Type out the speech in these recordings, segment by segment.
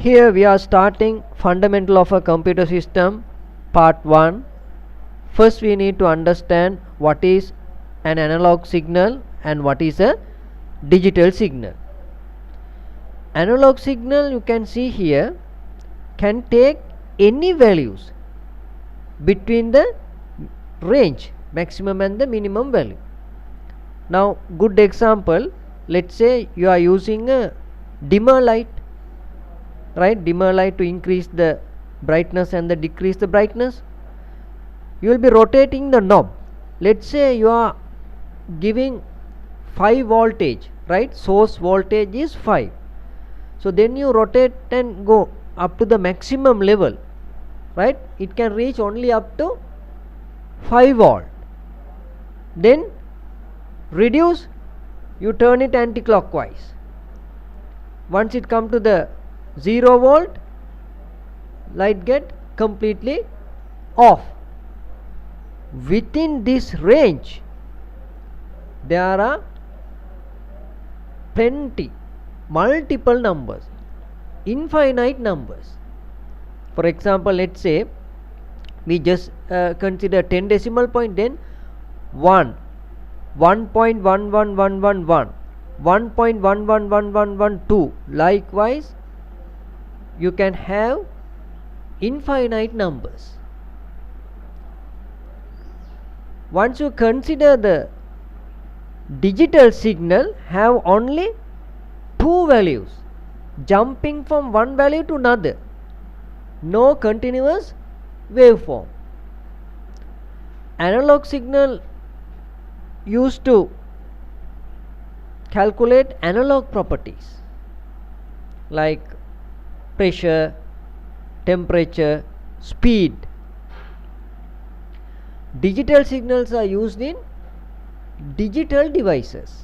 Here we are starting fundamental of a computer system part 1. First we need to understand what is an analog signal and what is a digital signal. Analog signal, you can see here, can take any values between the range maximum and the minimum value. Now good example, let's say you are using a dimmer light, right? Dimmer light to increase the brightness and the decrease the brightness. You will be rotating the knob. Let's say you are giving 5 voltage, right? Source voltage is 5. So then you rotate and go up to the maximum level, right? It can reach only up to 5 volt. Then reduce, you turn it anti-clockwise. Once it come to the 0 volt, light get completely off. Within this range there are plenty, multiple numbers, infinite numbers. For example, let's say we just consider 10 decimal point, then 1, 1.11111, 1.11112. Likewise you can have infinite numbers. Once you consider the digital signal, have only 2 values, jumping from one value to another, no continuous waveform. Analog signal used to calculate analog properties like pressure, temperature, speed. Digital signals are used in digital devices,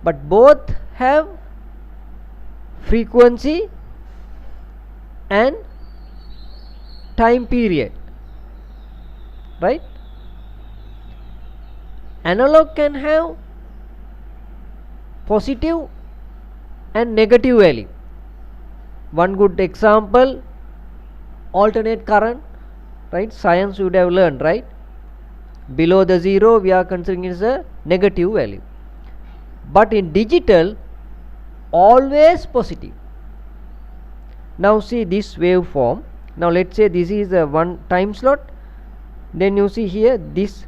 but both have frequency and time period, right? Analog can have positive and negative value. One good example, alternate current, right? Science would have learned, right? Below the 0 we are considering it as a negative value, but in digital always positive. Now see this waveform. Now let's say this is a one time slot, then you see here this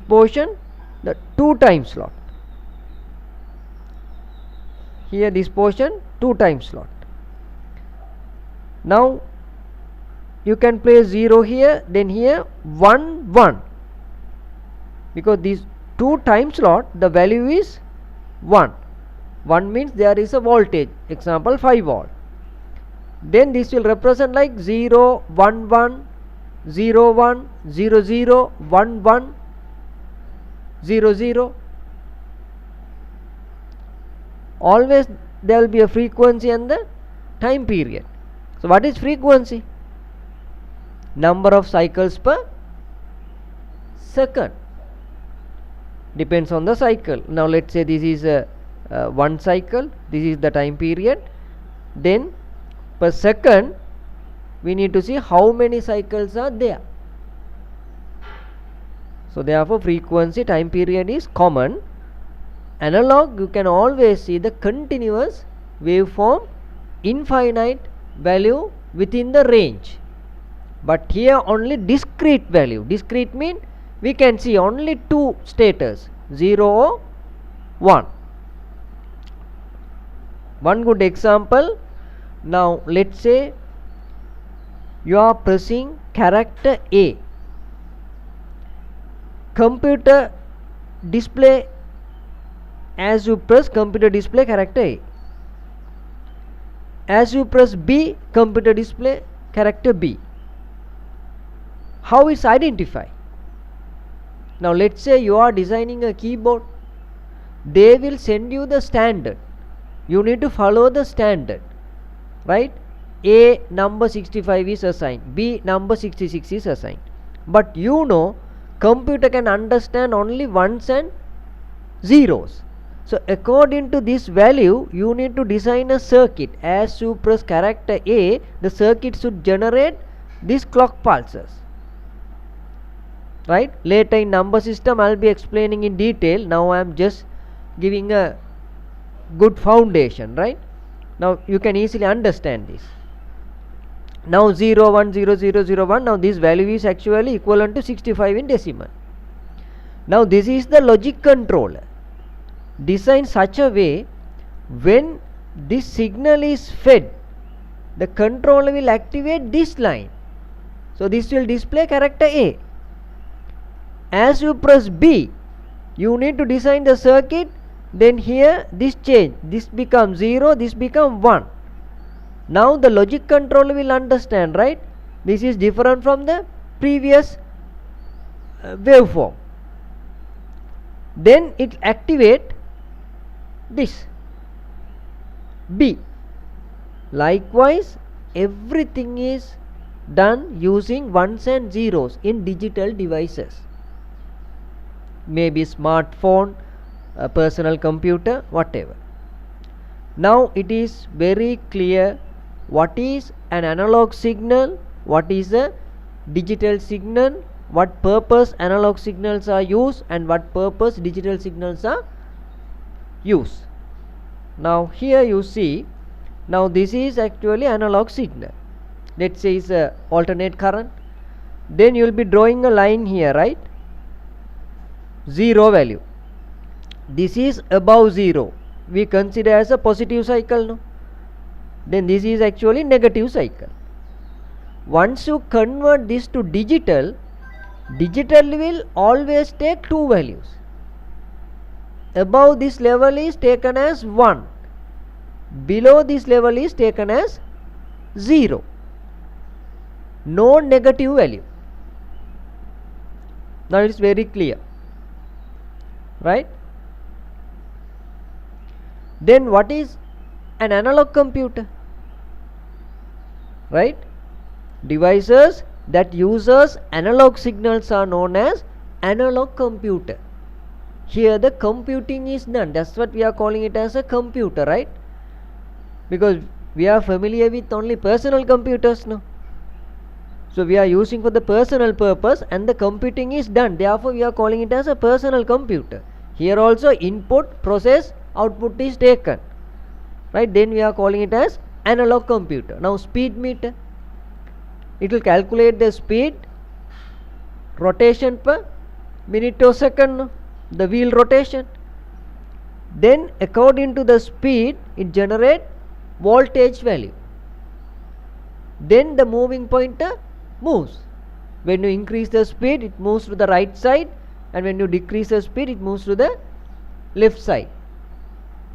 portion, the 2 time slot. Here this portion 2 time slot. Now you can place 0 here, then here 1 1, because these 2 time slot the value is 1. 1 means there is a voltage, example 5 volt. Then this will represent like 0 1 1, 0 1, 0 0, 1 1, 0 0. Always there will be a frequency and the time period. So what is frequency? Number of cycles per second, depends on the cycle. Now let's say this is a 1 cycle, this is the time period, then per second we need to see how many cycles are there. So therefore frequency, time period is common. Analog, you can always see the continuous waveform, infinite value within the range, but here only discrete value. Discrete mean we can see only 2 status, 0 or 1. One good example, now let's say you are pressing character A. Computer display, as you press, computer display character A. As you press B, computer display character B. How is identified? Now let's say you are designing a keyboard, they will send you the standard. You need to follow the standard, right? A number 65 is assigned, B number 66 is assigned, but you know computer can understand only ones and zeros. So according to this value, you need to design a circuit. As you press character A, the circuit should generate these clock pulses. Right? Later in number system I will be explaining in detail. Now I am just giving a good foundation, right? Now you can easily understand this. Now 0 1 0 0 0 1, now this value is actually equivalent to 65 in decimal. Now this is the logic controller designed such a way, when this signal is fed, the controller will activate this line. So this will display character A. As you press B, you need to design the circuit. Then here this change, this becomes 0, this becomes 1. Now the logic controller will understand, right? This is different from the previous waveform. Then it activate this B. Likewise, everything is done using ones and zeros in digital devices, maybe smartphone, a personal computer, whatever. Now it is very clear what is an analog signal, what is a digital signal, what purpose analog signals are used, and what purpose digital signals are used. Now here you see, now this is actually analog signal. Let's say it's a alternate current. Then you will be drawing a line here, right? 0 value. This is above 0. We consider as a positive cycle, no? Then this is actually negative cycle. Once you convert this to digital, digital will always take two values. Above this level is taken as 1. Below this level is taken as 0. No negative value. Now it is very clear, right? Then what is an analog computer? Right? Devices that uses analog signals are known as analog computer. Here the computing is done. That's what we are calling it as a computer, right? Because we are familiar with only personal computers now. So we are using for the personal purpose, and the computing is done. Therefore we are calling it as a personal computer. Here also input, process, output is taken, right? Then we are calling it as analog computer. Now speed meter, it will calculate the speed, rotation per minute or second, the wheel rotation. Then according to the speed it generate voltage value. Then the moving pointer moves. When you increase the speed, it moves to the right side, and when you decrease the speed, it moves to the left side.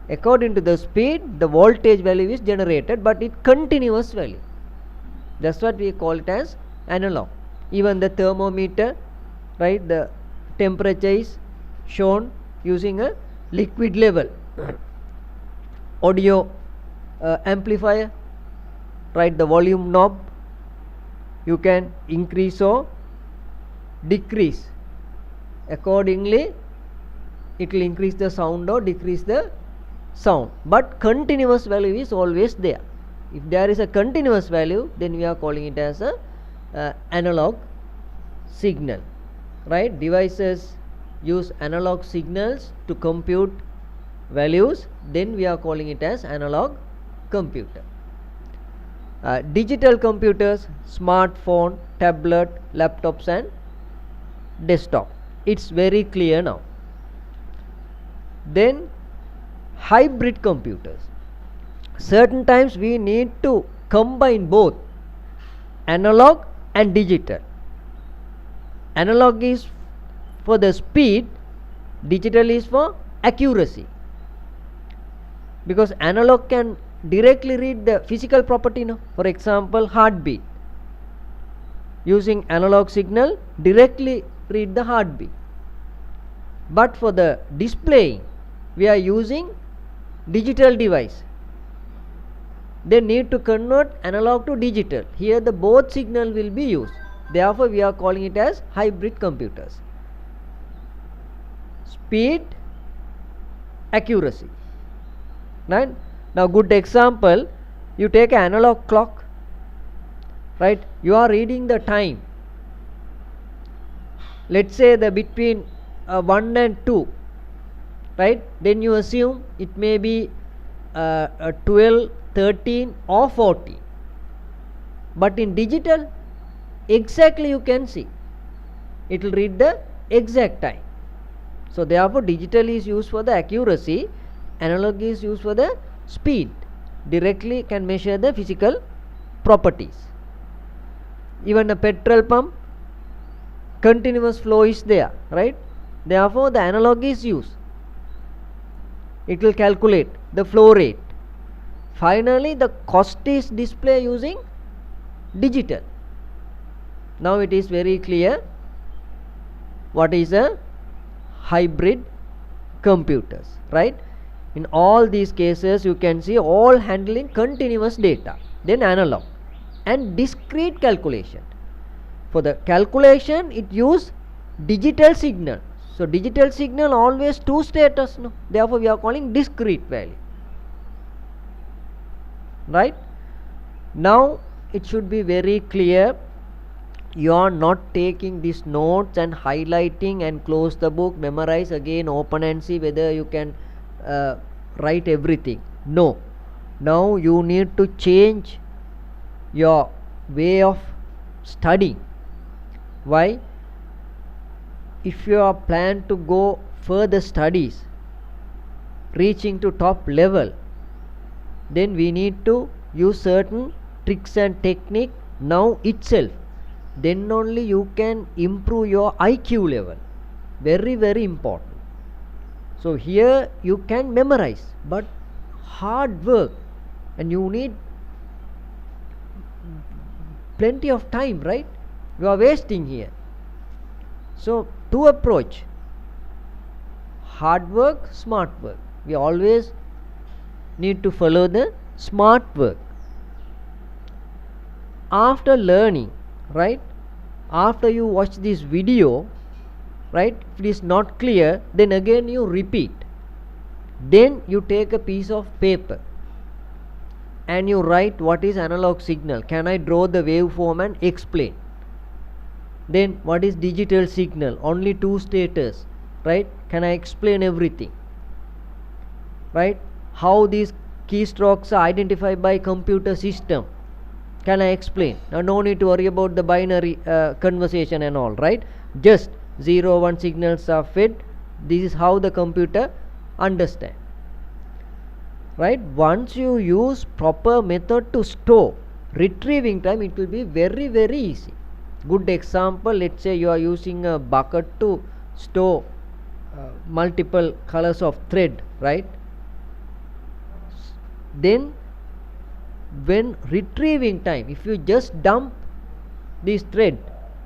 According to the speed, the voltage value is generated, but it continuous value. That's what we call it as analog. Even the thermometer, right, the temperature is shown using a liquid level. Audio amplifier, right, the volume knob, you can increase or decrease. Accordingly it will increase the sound or decrease the sound, but continuous value is always there. If there is a continuous value, then we are calling it as a analog signal, right? Devices use analog signals to compute values, then we are calling it as analog computer. Digital computers, smartphone, tablet, laptops and desktop. It's very clear now. Then hybrid computers. Certain times we need to combine both analog and digital. Analog is for the speed, digital is for accuracy. Because analog can directly read the physical property, no? For example, heartbeat. Using analog signal, directly read the heartbeat. But for the displaying, we are using digital device. They need to convert analog to digital. Here the both signal will be used. Therefore we are calling it as hybrid computers. Speed, accuracy, right? Now good example, you take an analog clock, right? You are reading the time, let's say the between 1 and 2, right? Then you assume it may be 12, 13 or 14, but in digital exactly you can see it will read the exact time. So therefore digital is used for the accuracy, analog is used for the speed, directly can measure the physical properties. Even a petrol pump, continuous flow is there, right? Therefore the analog is used, it will calculate the flow rate. Finally the cost is displayed using digital. Now it is very clear what is a hybrid computers, right? In all these cases you can see all handling continuous data, then analog and discrete calculation. For the calculation it use digital signal. So digital signal always two status, no? Therefore we are calling discrete value, right? Now it should be very clear, you are not taking these notes and highlighting and close the book, memorize again, open and see whether you can write everything. No, now you need to change your way of studying. Why? If you are plan to go further studies, reaching to top level, then we need to use certain tricks and technique now itself. Then only you can improve your IQ level. Very very important. So here you can memorize, but hard work, and you need plenty of time, right? You are wasting here. So two approach, hard work, smart work. We always need to follow the smart work. After learning, right, after you watch this video, right, if it is not clear, then again you repeat. Then you take a piece of paper and you write what is analog signal, can I draw the waveform and explain. Then what is digital signal, only two status, right, can I explain everything, right? How these keystrokes are identified by computer system, can I explain. Now no need to worry about the binary conversation and all, right? Just 0 1 signals are fed, this is how the computer understand, right? Once you use proper method to store, retrieving time it will be very very easy. Good example, let's say you are using a bucket to store multiple colors of thread, right? Then when retrieving time, if you just dump this thread,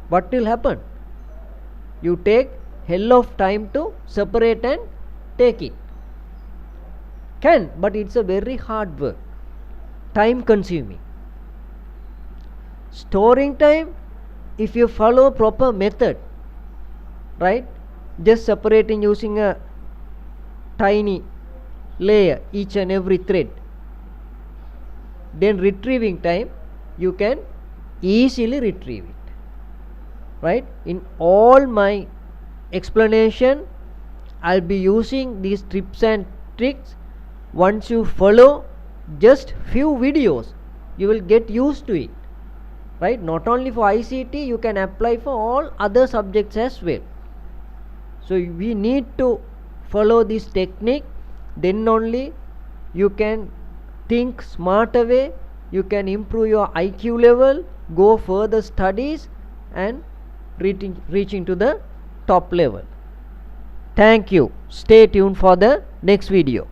what will happen? You take hell of time to separate and take it. Can, but it's a very hard work, time consuming. Storing time, if you follow proper method, right, just separating using a tiny layer each and every thread, then retrieving time you can easily retrieve it, right? In all my explanation I'll be using these tips and tricks. Once you follow just few videos, you will get used to it, right? Not only for ICT, you can apply for all other subjects as well. So we need to follow this technique, then only you can think smarter way, you can improve your IQ level, go further studies and reaching to the top level. Thank you. Stay tuned for the next video.